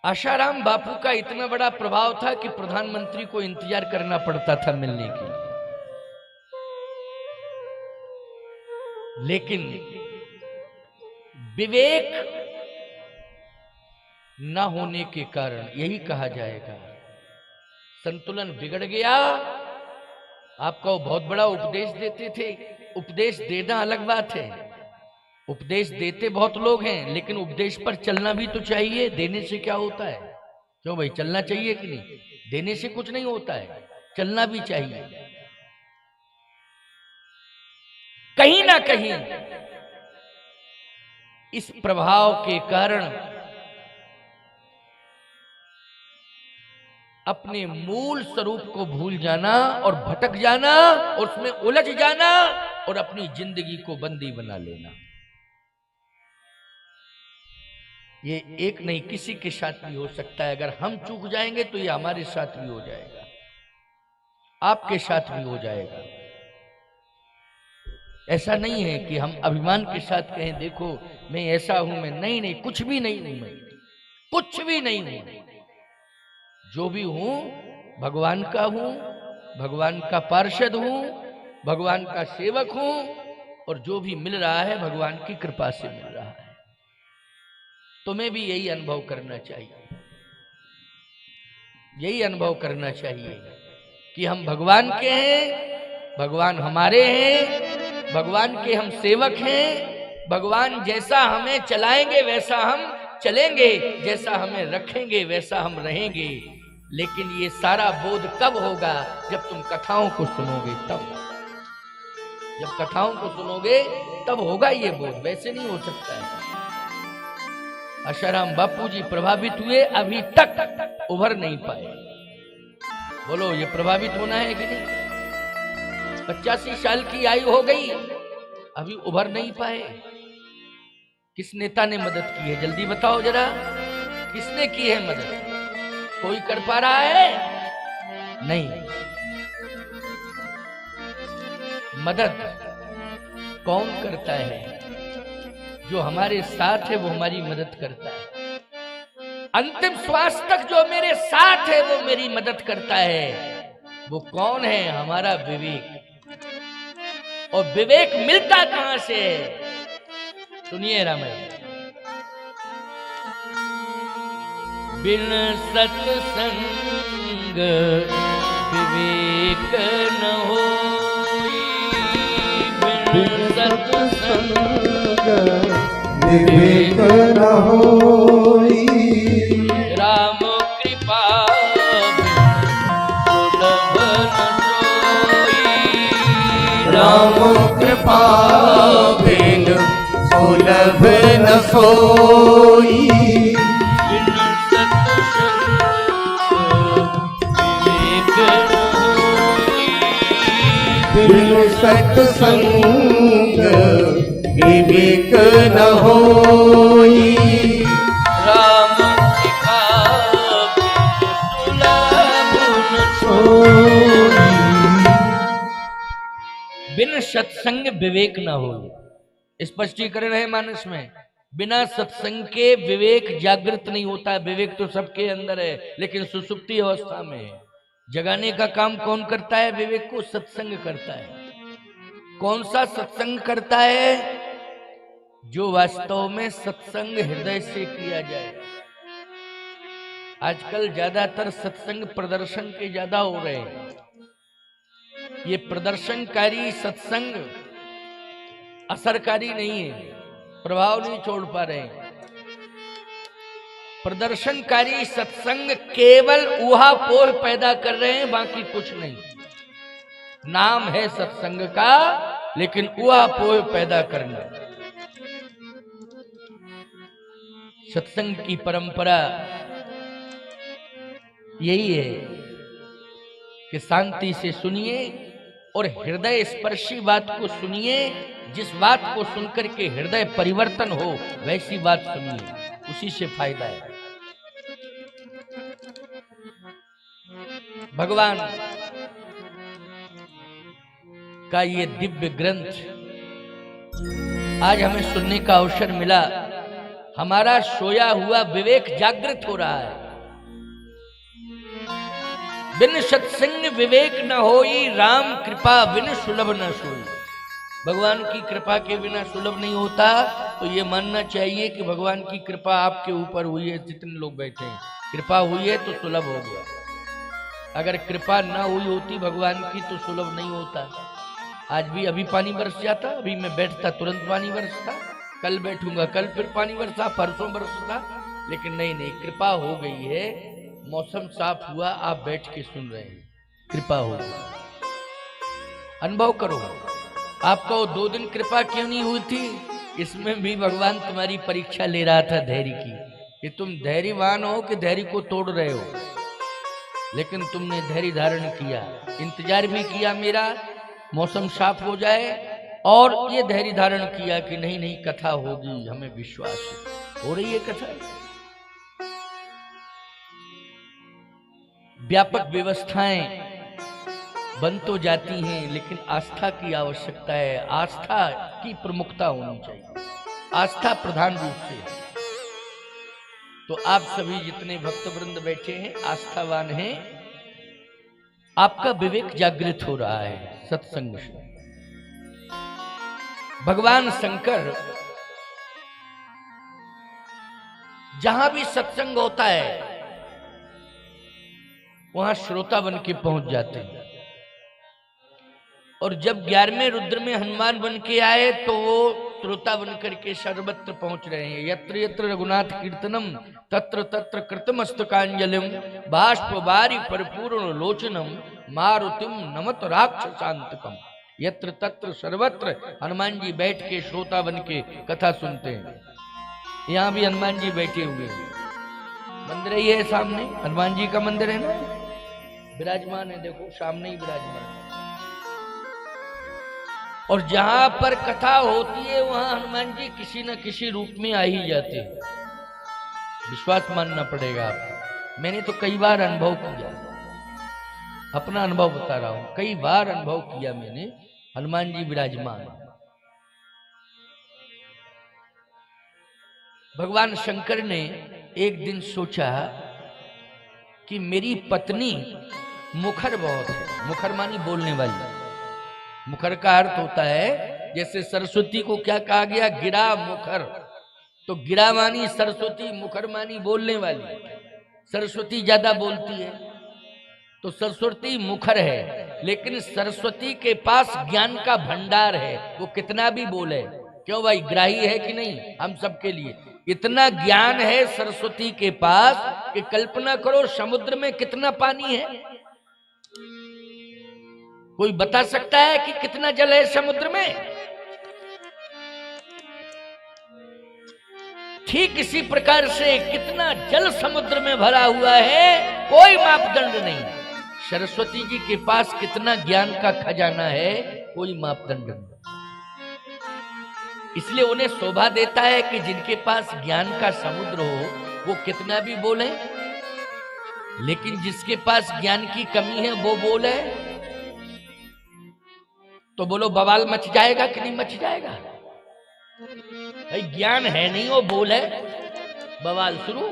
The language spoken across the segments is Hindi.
आशाराम बापू का इतना बड़ा प्रभाव था कि प्रधानमंत्री को इंतजार करना पड़ता था मिलने के लिए। लेकिन विवेक न होने के कारण यही कहा जाएगा संतुलन बिगड़ गया। आपका वो बहुत बड़ा उपदेश देते थे। उपदेश देना अलग बात है, उपदेश देते बहुत लोग हैं, लेकिन उपदेश पर चलना भी तो चाहिए। देने से क्या होता है? क्यों भाई, चलना चाहिए कि नहीं? देने से कुछ नहीं होता है, चलना भी चाहिए। कहीं ना कहीं इस प्रभाव के कारण अपने मूल स्वरूप को भूल जाना और भटक जाना और उसमें उलझ जाना और अपनी जिंदगी को बंदी बना लेना, ये एक नहीं किसी के साथ भी हो सकता है। अगर हम चूक जाएंगे तो ये हमारे साथ भी हो जाएगा, आपके साथ भी हो जाएगा। ऐसा नहीं है कि हम अभिमान के साथ कहें देखो मैं ऐसा हूं, मैं नहीं, कुछ भी नहीं हूं, मैं कुछ भी नहीं हूं। जो भी हूं भगवान का हूं, भगवान का पार्षद हूं, भगवान का सेवक हूं, और जो भी मिल रहा है भगवान की कृपा से मिल रहा है। तुम्हें भी यही अनुभव करना चाहिए, यही अनुभव करना चाहिए कि हम भगवान के हैं, भगवान हमारे हैं, भगवान के हम सेवक हैं। भगवान जैसा हमें चलाएंगे वैसा हम चलेंगे, जैसा हमें रखेंगे वैसा हम रहेंगे। लेकिन ये सारा बोध कब होगा? जब तुम कथाओं को सुनोगे तब। जब कथाओं को सुनोगे तब होगा ये बोध, वैसे नहीं हो सकता है। आशाराम बापू जी प्रभावित हुए, अभी तक उभर नहीं पाए। बोलो ये प्रभावित होना है कि नहीं? 85 साल की आयु हो गई, अभी उभर नहीं पाए। किस नेता ने मदद की है? जल्दी बताओ जरा, किसने की है मदद? कोई कर पा रहा है? नहीं। मदद कौन करता है? जो हमारे साथ है वो हमारी मदद करता है। अंतिम श्वास तक जो मेरे साथ है वो मेरी मदद करता है। वो कौन है? हमारा विवेक। और विवेक मिलता कहां से है? सुनिए रामायण। बिन सत्संग विवेक न होई, बिन सत्संग विवेक न होई। राम कृपा सुलभ न सोई, राम कृपा बिन सुलभ न सोई। बिन सत्संग विवेक न होई। राम कृपा सुलभ न सोई। बिन सत्संग विवेक न हो। स्पष्टीकरण है मानस में। बिना सत्संग के विवेक जागृत नहीं होता। विवेक तो सबके अंदर है, लेकिन सुसुप्ति अवस्था में है। जगाने का काम कौन करता है? विवेक को सत्संग करता है। कौन सा सत्संग करता है? जो वास्तव में सत्संग हृदय से किया जाए। आजकल ज्यादातर सत्संग प्रदर्शन के ज्यादा हो रहे हैं। ये प्रदर्शनकारी सत्संग असरकारी नहीं है, प्रभाव नहीं छोड़ पा रहे हैं। प्रदर्शनकारी सत्संग केवल ऊहापोह पैदा कर रहे हैं, बाकी कुछ नहीं। नाम है सत्संग का, लेकिन ऊहापोह पैदा करना। सत्संग की परंपरा यही है कि शांति से सुनिए और हृदय स्पर्शी बात को सुनिए। जिस बात को सुनकर के हृदय परिवर्तन हो वैसी बात सुनिए, उसी से फायदा है। भगवान का ये दिव्य ग्रंथ आज हमें सुनने का अवसर मिला। हमारा सोया हुआ विवेक जागृत हो रहा है। बिन सत्संग विवेक न होई, राम कृपा बिन सुलभ न सोई। भगवान की कृपा के बिना सुलभ नहीं होता। तो ये मानना चाहिए कि भगवान की कृपा आपके ऊपर हुई है। जितने लोग बैठे हैं, कृपा हुई है तो सुलभ हो गया। अगर कृपा ना हुई होती भगवान की तो सुलभ नहीं होता। आज भी अभी पानी बरस जाता, अभी मैं बैठता तुरंत पानी बरसता, कल बैठूंगा कल फिर पानी बरसा, परसों बरसता। लेकिन नहीं, कृपा हो गई है। मौसम साफ हुआ, आप बैठ के सुन रहे हैं, कृपा हो गई। अनुभव करो। आपको 2 दिन कृपा क्यों नहीं हुई थी? इसमें भी भगवान तुम्हारी परीक्षा ले रहा था धैर्य की, कि तुम धैर्यवान हो कि धैर्य को तोड़ रहे हो। लेकिन तुमने धैर्य धारण किया, इंतजार भी किया मेरा मौसम साफ हो जाए, और ये धैर्य धारण किया कि नहीं कथा होगी, हमें विश्वास है। हो रही है कथा। व्यापक व्यवस्थाएं बन तो जाती हैं, लेकिन आस्था की आवश्यकता है। आस्था की प्रमुखता होनी चाहिए, आस्था प्रधान रूप से। तो आप सभी जितने भक्त वृंद बैठे हैं आस्थावान हैं, आपका विवेक जागृत हो रहा है सत्संग से। भगवान शंकर जहां भी सत्संग होता है वहां श्रोता बन के पहुंच जाते हैं। और जब 11वें रुद्र में हनुमान बन के आए तो वो श्रोता बन करके सर्वत्र पहुंच रहे हैं। यत्र यत्र रघुनाथ कीर्तनम तत्र तत्र कृतमस्तकांजलिम बाष्प वारि परिपूर्ण लोचनम मारुतिम नमत राक्षसांतकम। यत्र तत्र सर्वत्र हनुमान जी बैठ के श्रोता बन के कथा सुनते हैं। यहाँ भी हनुमान जी बैठे हुए हैं। मंदिर ही है सामने, हनुमान जी का मंदिर है ना, विराजमान है। देखो सामने ही विराजमान है। और जहां पर कथा होती है वहां हनुमान जी किसी न किसी रूप में आ ही जाते हैं। विश्वास मानना पड़ेगा आपको। मैंने तो कई बार अनुभव किया, अपना अनुभव बता रहा हूं, कई बार अनुभव किया मैंने, हनुमान जी विराजमान। भगवान शंकर ने एक दिन सोचा कि मेरी पत्नी मुखर बहुत है। मुखर मानी बोलने वाली। मुखर का अर्थ होता है, जैसे सरस्वती को क्या कहा गया, गिरा मुखर। तो गिरा मानी सरस्वती, मुखर मानी बोलने वाली। सरस्वती ज्यादा बोलती है तो सरस्वती मुखर है, लेकिन सरस्वती के पास ज्ञान का भंडार है। वो कितना भी बोले, क्यों भाई, ग्राही है कि नहीं हम सबके लिए। इतना ज्ञान है सरस्वती के पास कि कल्पना करो समुद्र में कितना पानी है। कोई बता सकता है कि कितना जल है समुद्र में? ठीक इसी प्रकार से कितना जल समुद्र में भरा हुआ है, कोई मापदंड नहीं। सरस्वती जी के पास कितना ज्ञान का खजाना है, कोई मापदंड नहीं। इसलिए उन्हें शोभा देता है कि जिनके पास ज्ञान का समुद्र हो वो कितना भी बोले, लेकिन जिसके पास ज्ञान की कमी है वो बोले तो बोलो बवाल मच जाएगा कि नहीं मच जाएगा? भाई ज्ञान है नहीं, वो बोले बवाल शुरू।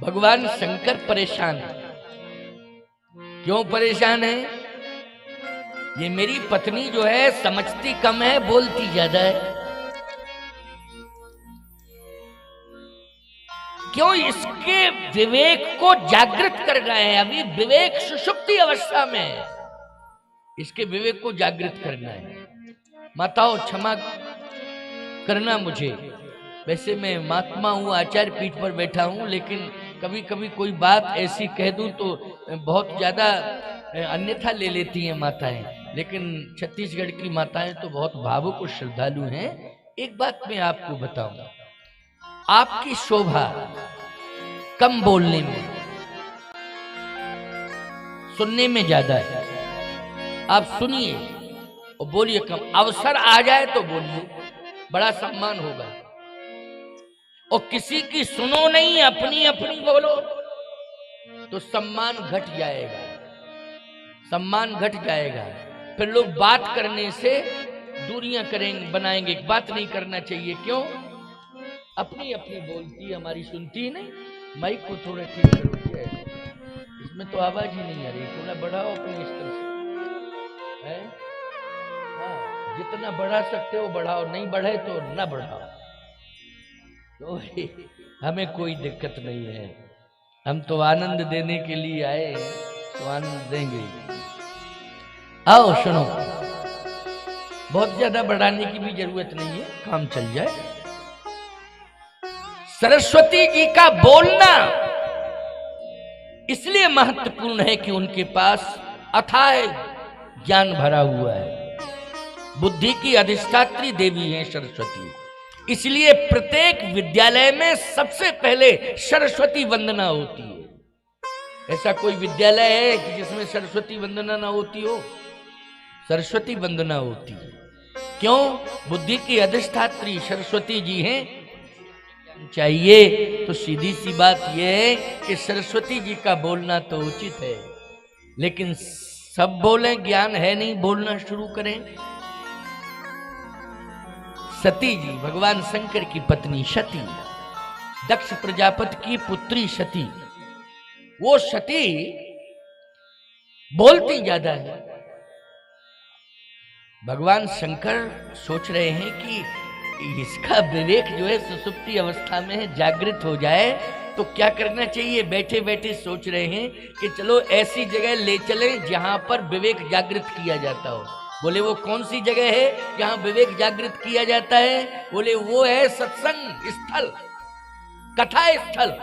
भगवान शंकर परेशान है। क्यों परेशान है? ये मेरी पत्नी जो है समझती कम है, बोलती ज्यादा है। क्यों? इसके विवेक को जागृत कर रहे हैं। अभी विवेक सुषुप्ति अवस्था में है, इसके विवेक को जागृत करना है। माताओं क्षमा करना मुझे, वैसे मैं महात्मा हूँ, आचार्य पीठ पर बैठा हूँ, लेकिन कभी कभी कोई बात ऐसी कह दूं तो बहुत ज्यादा अन्यथा ले लेती हैं माताएं। लेकिन छत्तीसगढ़ की माताएं तो बहुत भावुक और श्रद्धालु हैं। एक बात मैं आपको बताऊं, आपकी शोभा कम बोलने में, सुनने में ज्यादा है। आप सुनिए और बोलिए कम। अवसर आ जाए तो बोलिए, बड़ा सम्मान होगा। और किसी की सुनो नहीं, अपनी अपनी बोलो तो सम्मान घट जाएगा, सम्मान घट जाएगा। फिर लोग बात करने से दूरियां करेंगे, बनाएंगे, बात नहीं करना चाहिए। क्यों? अपनी अपनी बोलती, हमारी सुनती नहीं। माइक को थोड़ा ठीक करो, क्या है इसमें तो आवाज ही नहीं आ रही, थोड़ा बढ़ाओ अपने स्तर से, है? हाँ, जितना बढ़ा सकते हो बढ़ाओ, नहीं बढ़े तो ना बढ़ाओ, तो हमें कोई दिक्कत नहीं है। हम तो आनंद देने के लिए आए, तो आनंद देंगे। आओ सुनो, बहुत ज्यादा बढ़ाने की भी जरूरत नहीं है, काम चल जाए। सरस्वती जी का बोलना इसलिए महत्वपूर्ण है कि उनके पास अथाह ज्ञान भरा हुआ है। बुद्धि की अधिष्ठात्री देवी है सरस्वती, इसलिए प्रत्येक विद्यालय में सबसे पहले सरस्वती वंदना होती है। ऐसा कोई विद्यालय है कि जिसमें सरस्वती वंदना ना होती हो? सरस्वती वंदना होती है। क्यों? बुद्धि की अधिष्ठात्री सरस्वती जी हैं। चाहिए तो सीधी सी बात यह है कि सरस्वती जी का बोलना तो उचित है, लेकिन सब बोलें ज्ञान है नहीं, बोलना शुरू करें। सती जी भगवान शंकर की पत्नी सती, दक्ष प्रजापति की पुत्री सती, वो सती बोलती ज्यादा है। भगवान शंकर सोच रहे हैं कि इसका विवेक जो है सुसुप्ति अवस्था में है, जागृत हो जाए तो क्या करना चाहिए। बैठे बैठे सोच रहे हैं कि चलो ऐसी जगह ले चलें जहां पर विवेक जागृत किया जाता हो। बोले वो कौन सी जगह है जहां विवेक जागृत किया जाता है? बोले वो है सत्संग स्थल, कथा स्थल,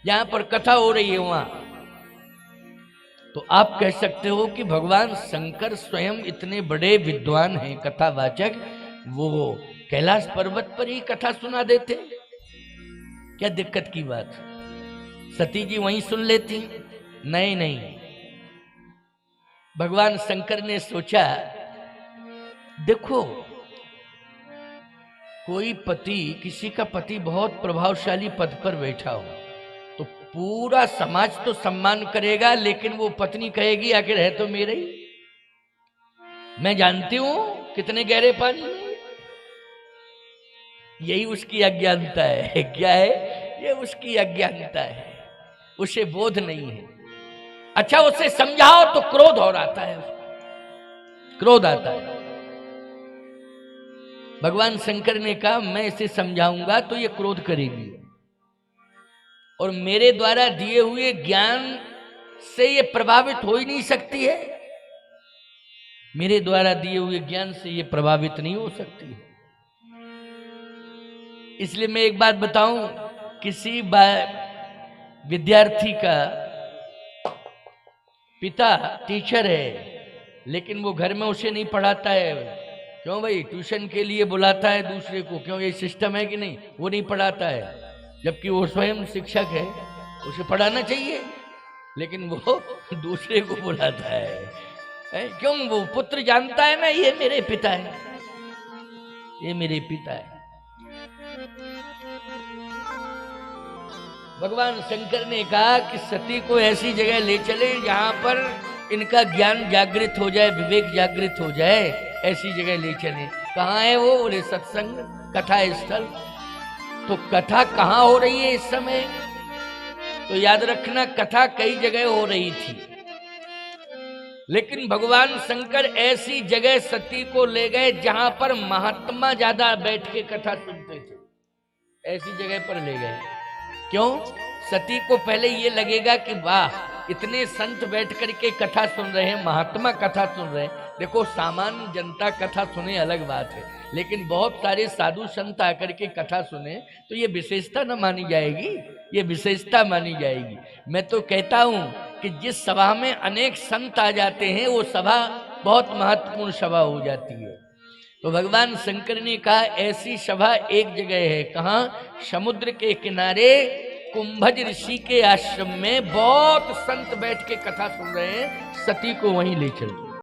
जहां पर कथा हो रही है वहां। तो आप कह सकते हो कि भगवान शंकर स्वयं इतने बड़े विद्वान हैं, कथावाचक, वो कैलाश पर्वत पर ही कथा सुना देते, क्या दिक्कत की बात? सती जी वहीं सुन लेती? नहीं नहीं, भगवान शंकर ने सोचा, देखो कोई पति, किसी का पति बहुत प्रभावशाली पद पर बैठा हो तो पूरा समाज तो सम्मान करेगा, लेकिन वो पत्नी कहेगी आखिर है तो मेरे ही, मैं जानती हूं कितने गहरे पानी में। यही उसकी अज्ञानता है। क्या है ये? उसकी अज्ञानता है, उसे बोध नहीं है। अच्छा, उसे समझाओ तो क्रोध और आता है, क्रोध आता है। भगवान शंकर ने कहा मैं इसे समझाऊंगा तो ये क्रोध करेगी, और मेरे द्वारा दिए हुए ज्ञान से ये प्रभावित हो ही नहीं सकती है। मेरे द्वारा दिए हुए ज्ञान से ये प्रभावित नहीं हो सकती है। इसलिए मैं एक बात बताऊं, किसी विद्यार्थी का पिता टीचर है, लेकिन वो घर में उसे नहीं पढ़ाता है। क्यों भाई? ट्यूशन के लिए बुलाता है दूसरे को। क्यों? ये सिस्टम है कि नहीं? वो नहीं पढ़ाता है, जबकि वो स्वयं शिक्षक है, उसे पढ़ाना चाहिए, लेकिन वो दूसरे को बुलाता है। क्यों? वो पुत्र जानता है ना ये मेरे पिता है, ये मेरे पिता है। भगवान शंकर ने कहा कि सती को ऐसी जगह ले चले जहां पर इनका ज्ञान जागृत हो जाए, विवेक जागृत हो जाए, ऐसी जगह ले चले। कहाँ है वो? बोले सत्संग कथा स्थल। तो कथा कहाँ हो रही है इस समय? तो याद रखना, कथा कई जगह हो रही थी, लेकिन भगवान शंकर ऐसी जगह सती को ले गए जहां पर महात्मा ज्यादा बैठ के कथा सुनते थे, ऐसी जगह पर ले गए। क्यों? सती को पहले ये लगेगा कि वाह, इतने संत बैठ करके कथा सुन रहे हैं, महात्मा कथा सुन रहे हैं। देखो, सामान्य जनता कथा सुने अलग बात है, लेकिन बहुत सारे साधु संत आकर के कथा सुने तो ये विशेषता न मानी जाएगी, ये विशेषता मानी जाएगी। मैं तो कहता हूं कि जिस सभा में अनेक संत आ जाते हैं वो सभा बहुत महत्वपूर्ण सभा हो जाती है। तो भगवान शंकर ने कहा ऐसी सभा एक जगह है। कहाँ? समुद्र के किनारे कुंभज ऋषि के आश्रम में बहुत संत बैठ के कथा सुन रहे हैं, सती को वहीं ले चलो।